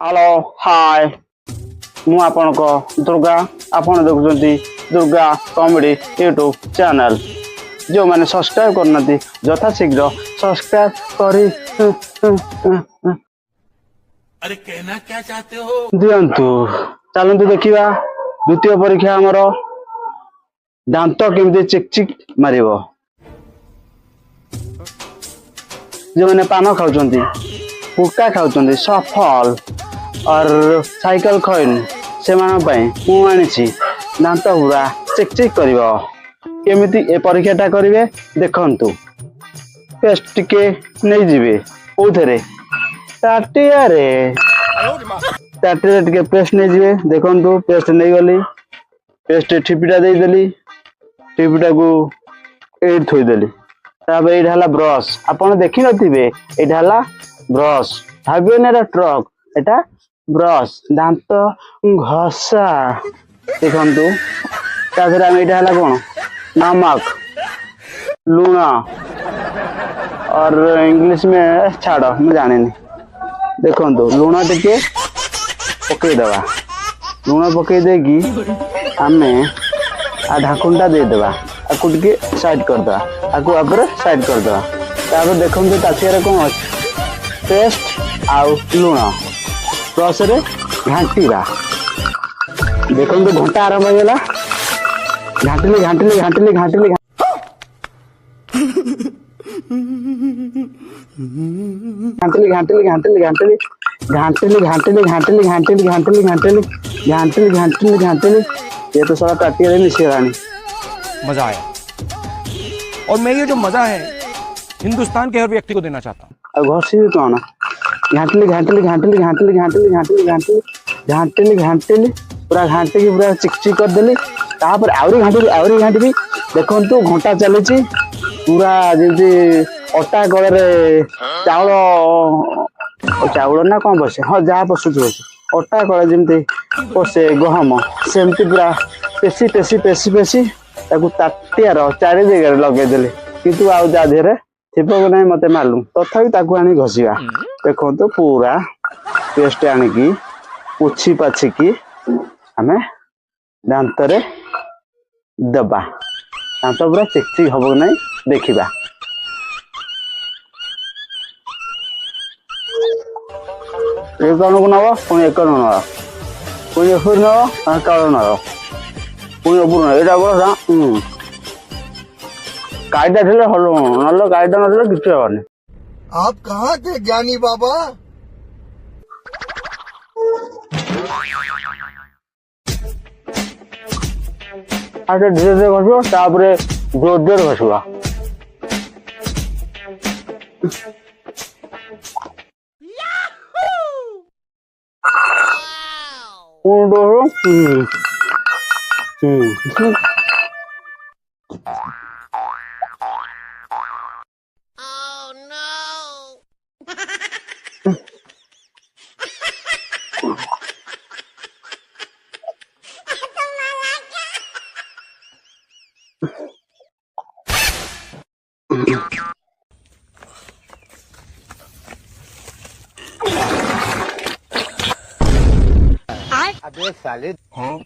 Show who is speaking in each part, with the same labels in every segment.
Speaker 1: Hello hi मु आपण को दुर्गा आपण देखुछंती दुर्गा कॉमेडी यूट्यूब चैनल जो मैंने सब्सक्राइब करना यथा शीघ्र सब्सक्राइब करी
Speaker 2: अरे कहना क्या चाहते हो
Speaker 1: दियंतु चलतु देखा द्वितीय परीक्षा आमर दांत केमती चिक चिक मारिबो जो मैंने पान खाऊं पुका खाऊं सफल और साइकिल खैन से मुझे दांत पूरा चिक चिक कर केमिति ए परीक्षाटा करेंगे देखु पेस्ट टिके नहीं जीवे कौथे ताटियारे टिके पेस्ट नहीं जीवे देखु पेस्ट नहीं गली पेस्ट ठिपीटा देदेली ठिपीटा को ये थोदेली ये ब्रश आपड़ देखी थे ये ब्रश भाविए ट्रक एटा ब्रश दांत घसा देखु ये कौन नमक लुण और इंग्लिश में छाड़ मुझे जाने देखु लुण टिके पकईदे लुण पकईदे आम आ ढाकुनटा देदेबा आपको टिके साइड करदे आपको आपरे साइड करदे तापर देखो ताथियारे कौन अच्छे पेस्ट आउ लुण ब्रश रे घाटीबा देखो घंटा आरंभ होगा घाटिली घाटिली घाटिली घाटिली घाटिली घाटिली घाटिली घाटिली घाटिली घाटिली घाटिली घाटिली घाटिली घाटिली घाटिली घाटिली घाटिली ये तो सारा टाटिया मिसी रानी
Speaker 3: मजा आया और मैं ये जो मजा है हिंदुस्तान के हर व्यक्ति को देना चाहता हूँ।
Speaker 1: घर से भी तो आना घाटिली घाटिली घाटिली घाटिली घाटिली घाटिली घाटिली घाटिली घाटिली पूरा घाटी की पूरा चिकचिक कर देली तापर आवरी घाटी देखु घंटा चली पूरा जमी अटा कड़े चाउल ना कौन बसे हाँ जहाँ पशुच अटा कड़े जमी पशे गहम सेमती पूरा पेशी पेशी पेशी पेशी ताटियार चारि जगह लगेदेली किंतु आउ जा देहरे थिपक नहीं मत मालूम तथापि ताकू आनी घसीवा देखो पूरा पेस्ट आनिकी पोछी पाछिकी आमे दांत रे दबा दांत पूरा चिकचिक हब नहीं देखा एक को नब पुणी एक नब पुणी एफर नब काल नब पुणी उपरू ना यहाँ बड़ा कायदा थे हल ना कायदा ना कि हेनी
Speaker 2: आप कहाँ थे ज्ञानी बाबा
Speaker 1: धीरे धीरे घसवा जोर जोर घसवा
Speaker 2: अबे साले हाँ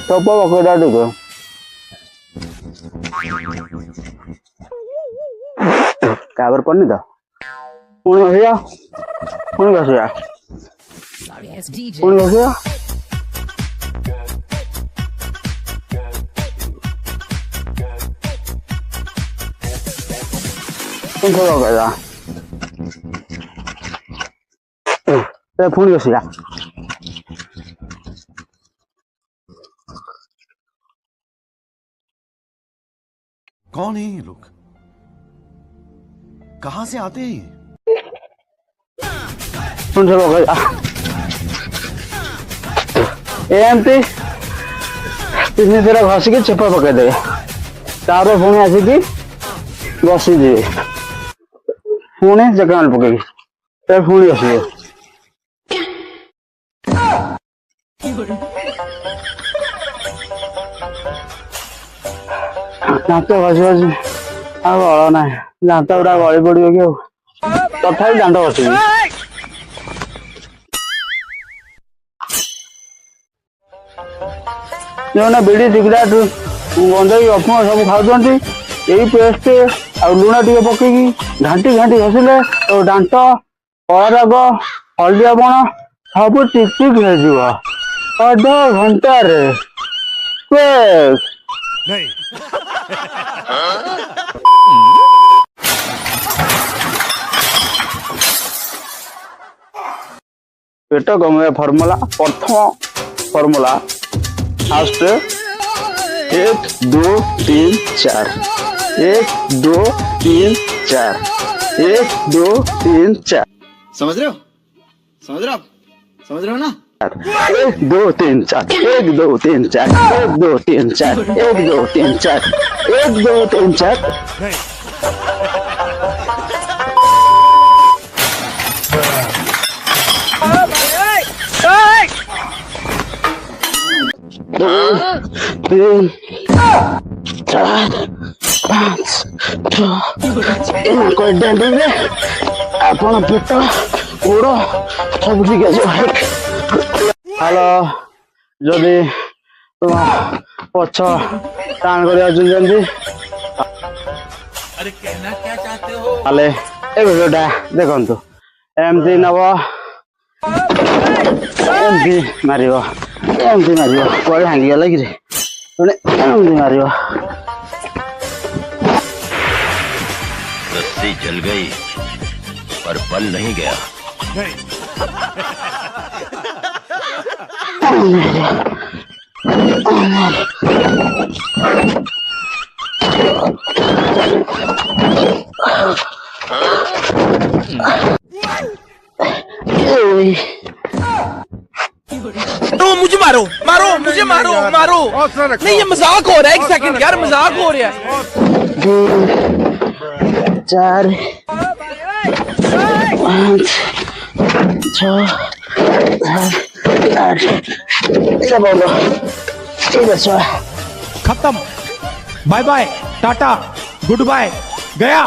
Speaker 1: तो पकड़ा देखो काबर पड़नी तो पुणी घसिया पुणी घसिया पुणी घसिया पुणी घसिया
Speaker 2: कौन है ये लोग कहाँ से आते हैं
Speaker 1: एमती तीन थर घसिकी चेप पकईदे तापर पुणी आसिकी बसी दे पुणी जगह पकई पुणी घसिए ଦାନ୍ତ ଘଷି ଘଷି ଆଉ ବଳ ନାହିଁ, ଦାନ୍ତ ଗୁଡା ଗଳି ପଡିବ କି ଆଉ, ତଥାପି ଦାନ୍ତ ଘଷିବି। ଯେଉଁମାନେ ବିଡି ସିଗାରେଟ ଗଞ୍ଜେଇ ଅଫିମ ସବୁ ଖାଉଛନ୍ତି, ଏଇ ପେଷ୍ଟ ଆଉ ଲୁଣ ଟିକେ ପକେଇକି ଘାଣ୍ଟି ଘାଣ୍ଟି ଘଷିଲେ ଦାନ୍ତ, କଳା ଦାଗ, ହଳଦିଆ ବଣ ସବୁ ଟିକ ଟିକ ହେଇଯିବ ଅଧ ଘଣ୍ଟାରେ।
Speaker 2: नहीं।
Speaker 1: पेट कमे फर्मुला, प्रथम फर्मुला फास्ट 1 2 3 4 1 2 3 4 1 2 3 4
Speaker 4: समझ रहे हो समझ रहे हो समझ रहे हो ना
Speaker 1: 1 2 3 4 1 2 3 4 1 2 3 4 1 2 3 4 1 2 3 4
Speaker 2: नहीं।
Speaker 1: दो 3 4 5 6 डेंडे आपण पेट गोड़ सब ठीक है। हेलो जदि तुम पछ टाण कर ताले ए भिडियोटा देखंतु एमती नब एमती मारिबो कोई भांगी गला कि एमती मारिबो
Speaker 5: रस्सी जल गई पर बल नहीं गया।
Speaker 2: नहीं।
Speaker 6: मुझे मारो मारो मुझे मारो मारो नहीं, ये मजाक हो रहा है। एक सेकंड यार, मजाक हो रहा है।
Speaker 1: 4 5 6 7 8
Speaker 3: खत्म, bye bye, tata, goodbye, गया।